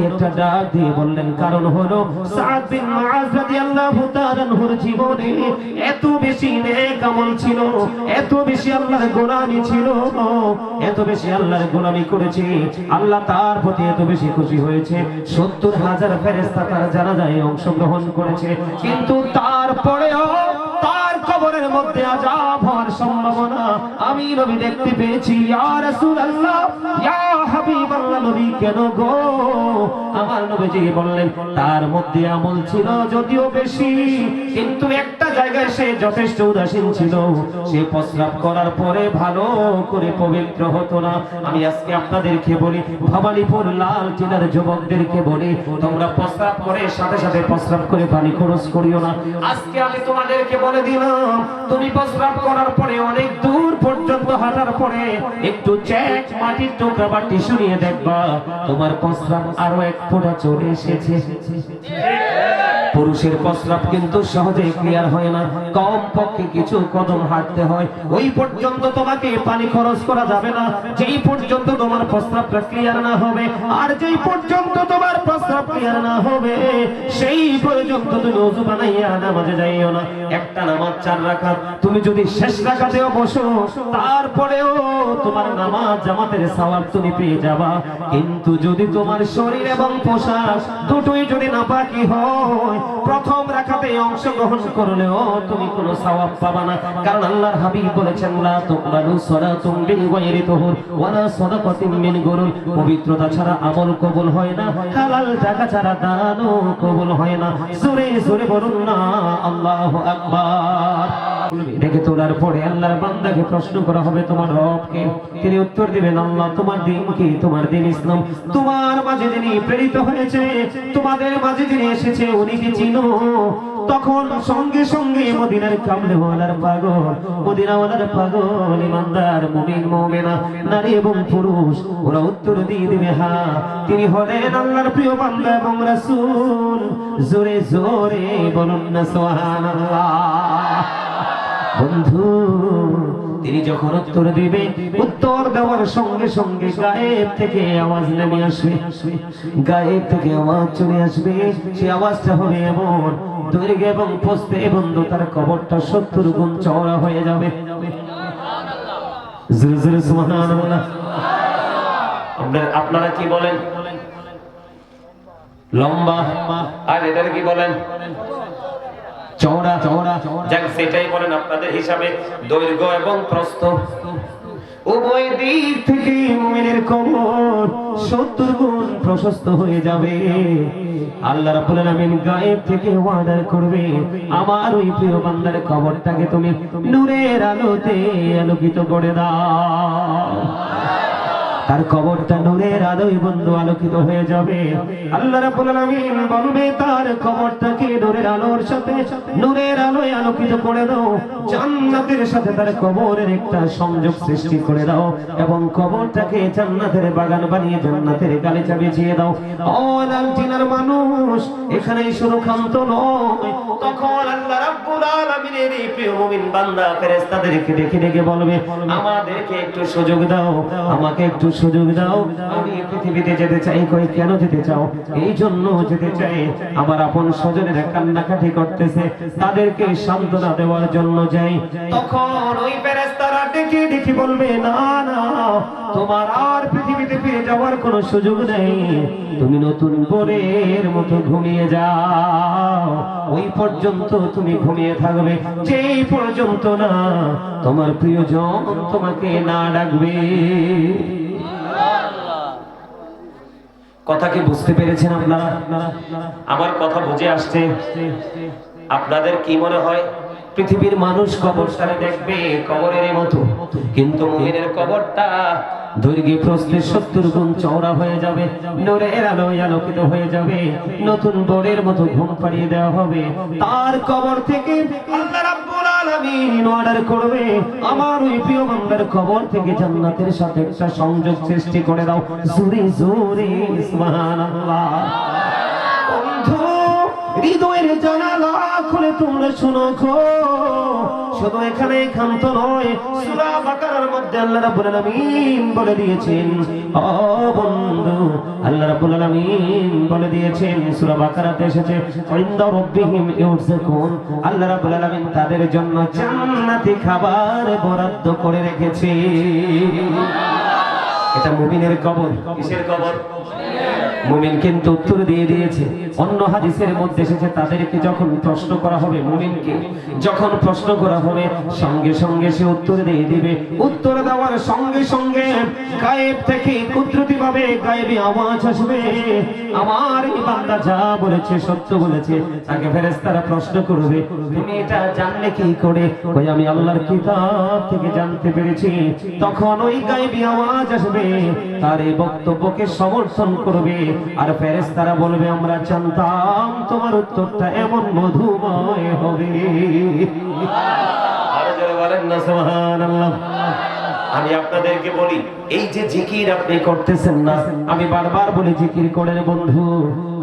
একটা ডাক দিয়ে বললেন, কারণ হলো সাদ বিন মুআজ রাদিয়াল্লাহু তাআলা আনহুর জীবনে এত বেশি নেক আমল ছিল, এত বেশি আল্লাহর গোলামি ছিল, এত বেশি আল্লাহর গোলামি করেছে, আল্লাহ তার প্রতি এত বেশি খুশি হয়েছে, 70,000 ফেরেশতা তার জানাজায় অংশগ্রহণ করেছে। কিন্তু তারপরেও তার কবরের মধ্যে আযাব হওয়ার সম্ভাবনা আমি নবী দেখতে পেয়েছি। ইয়া রাসূলুল্লাহ, ইয়া হাবিবাল্লাহ, নবী কেন গো? আমার নবীজি বললেন, তার মধ্যে আমল ছিল যদিও বেশি, কিন্তু একটা জায়গায় সে যথেষ্ট উদাসীন ছিল, সে প্রস্রাব করার পরে ভালো করে পবিত্র হতো না। আমি আজকে আপনাদেরকে বলি, ভবানীপুর লাল টিলার যুবকদেরকে বলি, তোমরা প্রস্রাব করে সাথে সাথে প্রস্রাব করে পানি খরচ করিও না। আজকে আমি তোমাদেরকে বলে দিলাম, তুমি প্রস্রাব করার পরে অনেক দূর পর্যন্ত হাঁটার পরে একটু চেক মাটির টুকরা বা টিস্যু নিয়ে দেখবা তোমার প্রস্রাব আরো এক ফোঁটা চলে এসেছে। পুরুষের প্রস্রাব কিন্তু সহজে ক্লিয়ার হয় না, কম পক্ষে কিছু কদম হাঁটতে হয়। ওই পর্যন্ত তোমাকে পানি খরচ করা যাবে না যেই পর্যন্ত তোমার প্রস্রাবটা ক্লিয়ার না হবে। আর যেই পর্যন্ত তোমার প্রস্রাব ক্লিয়ার না হবে সেই পর্যন্ত তুমি ওযু বানাইয়া নামাজে যাইও না। একটা নামাজ 4 রাকাত, তুমি যদি শেষ রাকাতেও বসো তারপরেও তোমার নামাজ জামাতের সওয়াব তুমি পেয়ে যাবা। কিন্তু যদি তোমার শরীর এবং পোশাক দুটোই যদি নাপাকি হয়, প্রথম রাকাতে অংশগ্রহণ করলেও তুমি কোনো সওয়াব পাবা না। কারণ আল্লাহর হাবিব বলেছেন, লা তুকবালু সালাতুম বিগাইরি তুহুর ওয়ালা সাদাকাতুম মিন গুরুর, পবিত্রতা ছাড়া আমল কবুল হয় না, হালাল টাকা ছাড়া দানও কবুল হয় না। জোরে জোরে বলুন না আল্লাহু আকবার। ডেকে তোলার পরে আল্লাহর বান্দাকে প্রশ্ন করা হবে, তোমার রব কে? তিনি উত্তর দিবেন, আল্লাহ। তোমার দিন কি? তোমার দিন ইসলাম। তোমার মাঝে যিনি প্রেরিত হয়েছে, তোমাদের মাঝে যিনি এসেছে, উনি কি চিনো? তখন সঙ্গে সঙ্গে মদিনার কামলেওয়ালার পাগল, মদিনাওয়ালার পাগল, ইমানদার মুমিন মুমিনা নারী এবং পুরুষ ওরা উত্তর দিয়ে দিবে, হ্যাঁ তিনি হলেন আল্লাহর প্রিয় বান্দা এবং রাসূল। জোরে জোরে বলুন না সুবহানাল্লাহ। বন্ধু, তিনি যখন উত্তর দিবে, উত্তর দেওয়ার সঙ্গে সঙ্গে গায়েব থেকে আওয়াজ নেমে আসবে, গায়েব থেকে আওয়াজ চলে আসবে। সে আওয়াজটা হবে এমন দৈর্ঘ্য এবং প্রস্থে বন্ধু তার কবরটা 70 গুণ চওড়া হয়ে যাবে। জোরে জোরে সুবহানাল্লাহ। আপনারা কি বলেন? লম্বা। আর এটার কি বলেন? চওড়া। যাক, সেটাই বলেন আপনাদের হিসাবে। দৈর্ঘ্য এবং প্রস্থ উভয় দিক থেকে মুমিনের কবর 70 গুণ প্রশস্ত হয়ে যাবে। আল্লাহ রাব্বুল আলামিন গায়েব থেকে ওয়াদা করবে, আমার ওই প্রিয় বান্দার কবরটাকে তুমি নূরের আলোতে আলোকিত করে দাও। তার কবরটা নূরের আলোয় বন্ধু আলোকিত হয়ে যাবে। আল্লাহ রাব্বুল আলামিন বলবে, তার কবরটাকে নূরের আলোর সাথে নূরের আলোয় আলোকিত করে দাও, জান্নাতের সাথে তার কবরের একটা সংযোগ সৃষ্টি করে দাও এবং কবরটাকে জান্নাতের বাগান বানিয়ে জান্নাতের গালিচা বিছিয়ে দাও। ও লালটিনার মানুষ, এখানেই শুধু ক্ষান্ত নয়, তখন আল্লাহ রাব্বুল আলামিনের এই প্রিয় মুমিন বান্দা ফেরেশতাদেরকে ডেকে ডেকে বলবে, আমাদেরকে একটু সুযোগ দাও, আমাকে একটু সুযোগ দাও, আমি পৃথিবীতে যেতে চাই। কই কেন যেতে চাও? এই জন্য যেতে চাই, আমার আপন স্বজনেরা কান্নাকাটি করতেছে, তাদেরকে সান্ত্বনা দেওয়ার জন্য যাই। তখন ওই ফেরেশতারা ডেকে ডেকে বলবে, না না, তোমার আর পৃথিবীতে ফিরে যাওয়ার কোনো সুযোগ নেই, তুমি নতুন ভোরের মতো ঘুমিয়ে যাও। ওই পর্যন্ত তুমি ঘুমিয়ে থাকবে, যেই পর্যন্ত না তোমার প্রিয়জন তোমাকে না ডাকবে। কথা কি বুঝতে পেরেছেন আপনারা? আমার কথা বুঝে আসছে? আপনাদের কি মনে হয় পৃথিবীর মানুষ কবরস্থানে দেখবে কবরের মতো, কিন্তু মুমিনের কবরটা দৈর্ঘ্যে প্রস্থে 70 গুণ চওড়া হয়ে যাবে, নূরের আলোয় আলোকিত হয়ে যাবে, নতুন বরের মতো ঘুম পাড়িয়ে দেওয়া হবে। তার কবর থেকে আল্লাহ রাব্বুল আলামিন অর্ডার করবে, আমার ওই প্রিয় বান্দার কবর থেকে জান্নাতের সাথে একটা সংযোগ সৃষ্টি করে দাও। জোরে জোরে সুবহানাল্লাহ। বন্ধু, হৃদয়ের জানালা খুলে তোমরা শোনো গো, শুধু এখানে ক্ষান্ত নয়, সূরা বাকারার মধ্যে আল্লাহ রাব্বুল আলামিন বলে দিয়েছেন, ও বন্ধু, আল্লাহ রাব্বুল আলামিন বলে দিয়েছেন, সূরা বাকারাতে এসেছে, ইনদা রাব্বিহিম ইউরযাকুন, আল্লাহ রাব্বুল আলামিন তাদের জন্য জান্নাতি খাবার বরাদ্দ করে রেখেছে। এটা মুমিনের কবর। কিসের কবর? মুমিন কিন্তু উত্তর দিয়ে দিয়েছে। অন্য হাদিসের মধ্যে এসেছে, তাদেরকে যখন প্রশ্ন করা হবে, মুমিনকে যখন প্রশ্ন করা হবে, সঙ্গে সঙ্গে সে উত্তর দিয়ে দিবে। উত্তর দেওয়ার সঙ্গে সঙ্গে গায়েব থেকে কুদরতিভাবে গায়েবী আওয়াজ আসবে, আমার এই বান্দা যা বলেছে সত্য বলেছে। তাকে ফেরেশতারা প্রশ্ন করবে, তুমি এটা জানলে কি করে? ওই আমি আল্লাহর কিতাব থেকে জানতে পেরেছি। তখন ওই গায়েবী আওয়াজ আসবে, তার এই বক্তব্যকে সমর্থন করবে। আর ফেরেশতারা বলবে, আমরা জানতাম তোমার উত্তরটা এমন মধুময় হবে। আর যারা বলেন না সুবহানাল্লাহ। আমি আপনাদেরকে বলি, এই যে জিকির আপনি করতেছেন না, আমি বারবার বলি জিকির করেন বন্ধু।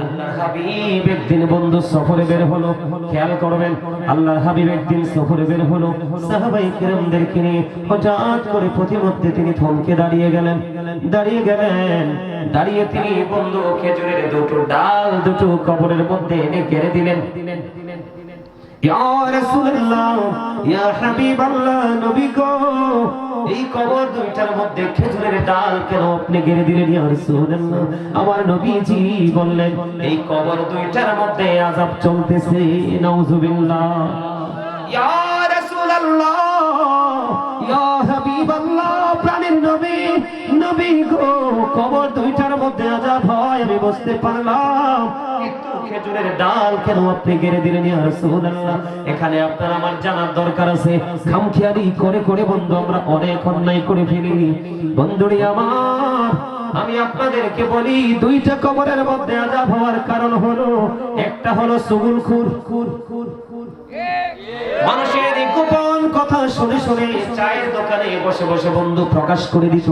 আল্লাহর হাবিব একদিন বন্ধু সফরে বের হলো, খেয়াল করবেন, আল্লাহর হাবিব একদিন সফরে বের হলো, সাহাবায়ে কিরামদেরকে নিয়ে হঠাৎ করে প্রতিমধ্যে তিনি থমকে দাঁড়িয়ে গেলেন। দাঁড়িয়ে তিনি বন্ধু খেজুরের দুটো ডাল দুটো কবরের মধ্যে এনে গেড়ে দিলেন। ইয়া রাসূলুল্লাহ, ইয়া হাবিবাল্লাহ, নবী গো, এই কবর দুইটার মধ্যে খেজুরের ডাল কেন আপনি গেড়ে দিলেন? ইয়া রাসূলুল্লাহ, আমার নবীজি বললেন, এই কবর দুইটার মধ্যে আযাব চলতেছে। নাউযুবিল্লাহ। ইয়া রাসূলুল্লাহ, ইয়া হাবিবাল্লাহ, প্রাণের নবী, নবী গো, কবর দুইটার মধ্যে আযাব হয় আমি বুঝতে পারলাম, কিন্তু খেজুরের ডাল কেন আপনি গেড়ে দিলেন? ইয়া রাসূলুল্লাহ, এখানে আপনার আমার জানার দরকার আছে। খামখেয়ালি করে করে বন্ধু আমরা অনেক অন্যায় করে ফেলি। বন্ধুরি আমার, আমি আপনাদেরকে বলি, দুইটা কবরের মধ্যে আযাব হওয়ার কারণ হলো, একটা হলো সুগুলখুর, মানুষের গোপন কথা শুনে শুনে চায়ের দোকানে বসে বসে বন্ধু প্রকাশ করে দিত।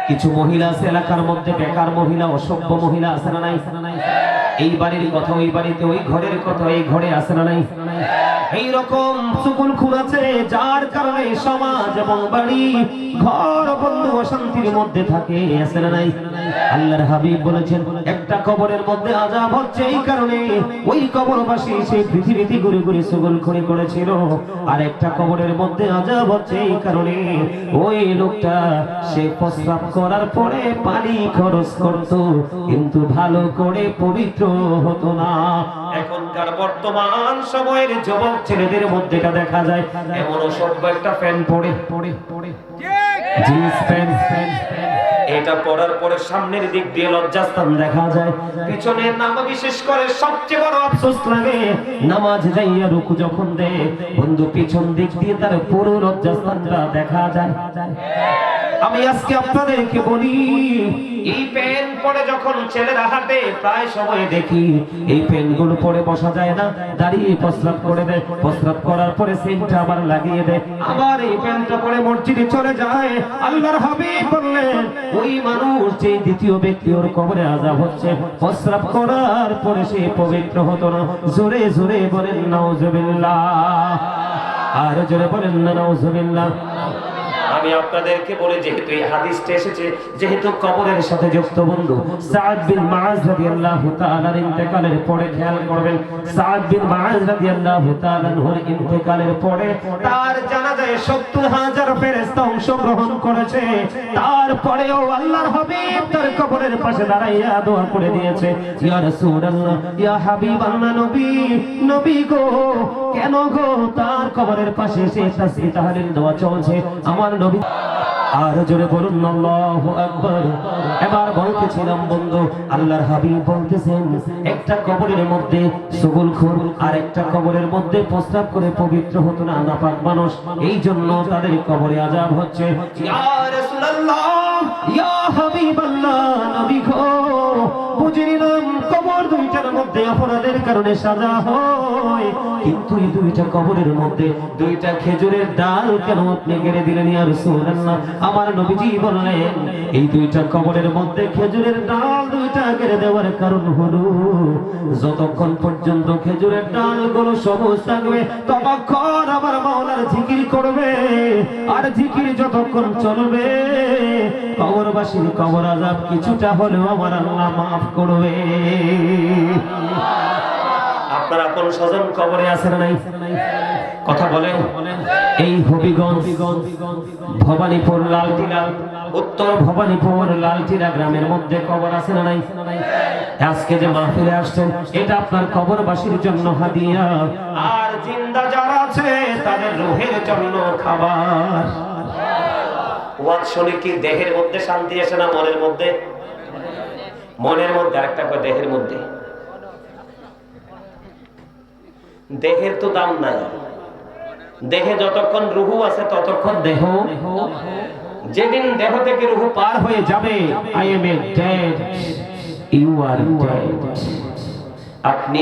কিছু মহিলা আছে এলাকার মধ্যে, বেকার মহিলা, অসভ্য মহিলা আছে না নাই? এই বাড়ির কথা ওই বাড়িতে, ওই ঘরের কথা এই ঘরে আছে না নাই? এইরকম চুগুলখুর আছে, যার কারণে সমাজ এবং বাড়ি ঘর বন্ধু অশান্তির মধ্যে থাকে, আছে না নাই? আল্লাহর হাবিব বলেছেন, একটা কবরের মধ্যে আযাব হচ্ছে এই কারণে, ওই কবরবাসী সেই পৃথিবীতে ঘুরে ঘুরে চুগুলখুরি করেছিল। আর একটা কবরের মধ্যে আযাব হচ্ছে এই কারণে, ওই লোকটা সে প্রস্রাব করার পরে পানি খরচ করত, কিন্তু ভালো করে পবিত্র হতো না। এখনকার বর্তমান সময়ের যুবক ছেলেদের মধ্যে এটা দেখা যায়, এমন অসভ্য একটা প্যান্ট পরে জিন্স প্যান্ট, এটা পরার পরে সামনের দিক দিয়ে লজ্জাস্থান দেখা যায়, পিছনে নাম বিশেষ করে সবচেয়ে বড় আফসোস লাগে, নামাজ যাইয়া রুকু যখন দেয় বন্ধু, পিছন দিক দিয়ে তার পুরো লজ্জাস্থানটা দেখা যায়। আমি আজকে আপনাদেরকে বলি, এই প্যান্ট পরে যখন ছেলেরা হাঁটে প্রায় সময় দেখি এই প্যান্টগুলো পরে বসা যায় না, দাঁড়িয়ে প্রস্রাব করে দেয়, প্রস্রাব করার পরে সেন্টটা আবার লাগিয়ে দেয়, আবার এই প্যান্টটা পরে মসজিদে চলে যায়। আল্লাহর হাবিব বললেন, ওই মানুষ যে দ্বিতীয় ব্যক্তি, ওর কবরে আযাব হচ্ছে প্রস্রাব করার পরে সে পবিত্র হতো না। জোরে জোরে বলেন নাউযুবিল্লাহ, আর জোরে বলেন না নাউযুবিল্লাহ। আমি আপনাদেরকে বলে, যেহেতু এই হাদিসটা এসেছে, যেহেতু কবরের সাথে যুক্ত বন্ধু, সাদ বিন মুআজ রাদিয়াল্লাহু তাআলার ইন্তেকালের পরে, খেয়াল করবেন, সাদ বিন মুআজ রাদিয়াল্লাহু তাআলার ইন্তেকালের পরে তার জানাজায় ৭০,০০০ ফেরেশতা অংশগ্রহণ করেছে। তারপরেও আল্লাহর হাবিব তার কবরের পাশে দাঁড়াইয়া দোয়া করে দিয়েছে, ইয়া রাসূলুল্লাহ, ইয়া হাবিবাল্লাহ, নবী, নবী গো, কেন গো তার কবরের পাশে এসে তাসবিহ তাহলিল দোয়া চলছে, আমার নবী। আর জোরে বলুন আল্লাহু আকবার। এবার বলতেছিলাম বন্ধু, আল্লাহর হাবিব বলতেছেন, একটা কবরের মধ্যে সুগুলখোর আর একটা কবরের মধ্যে প্রস্রাব করে পবিত্র হতো না নাপাক মানুষ, এই জন্য তাদের কবরে আযাব হচ্ছে। ইয়া রাসূলুল্লাহ, ইয়া হাবিবাল্লাহ, নবী গো, বুঝে নিলাম কবর দুইটার মধ্যে অপরাধের কারণে সাজা হয়, কিন্তু এই দুইটা কবরের মধ্যে দুইটা খেজুরের ডাল কেন আপনি গেড়ে দিলেন ইয়া রাসূলুল্লাহ? আমার নবীজি বললেন এই দুইটা কবরের মধ্যে খেজুরের ডাল দুইটা গেড়ে দেওয়ার কারণ হলো যতক্ষণ পর্যন্ত খেজুরের ডালগুলো সবুজ থাকবে ততক্ষণ আমার মাওলার জিকির করবে, আর জিকির যতক্ষণ চলবে কবরবাসীর কবর আযাব কিছুটা হলেও আমার আল্লাহ মাফ করবে। আপনারা কোন স্বজন কবরে আছে না নাই? কথা বলেন। এই হবিগঞ্জ, ভবানীপুর, লালটিলা, উত্তর ভবানীপুর লালটিলা গ্রামের মধ্যে কবর আছে না নাই? আজকে যে মাহফিলে আসছেন এটা আপনার কবরবাসীর জন্য হাদিয়া, আর জিন্দা যারা আছে তাদের রূহের জন্য খাবার। ওয়াজ শুনে কি দেহের মধ্যে শান্তি আসে না মনের মধ্যে? মনের মধ্যে। আরেকটা কয় দেহের মধ্যে। দেহের তো দাম নাই, দেহে যতক্ষণ রুহু আছে ততক্ষণ দেহ। যেদিন দেহ থেকে রুহু পার হয়ে যাবে, I am a dead, you are dead, আপনি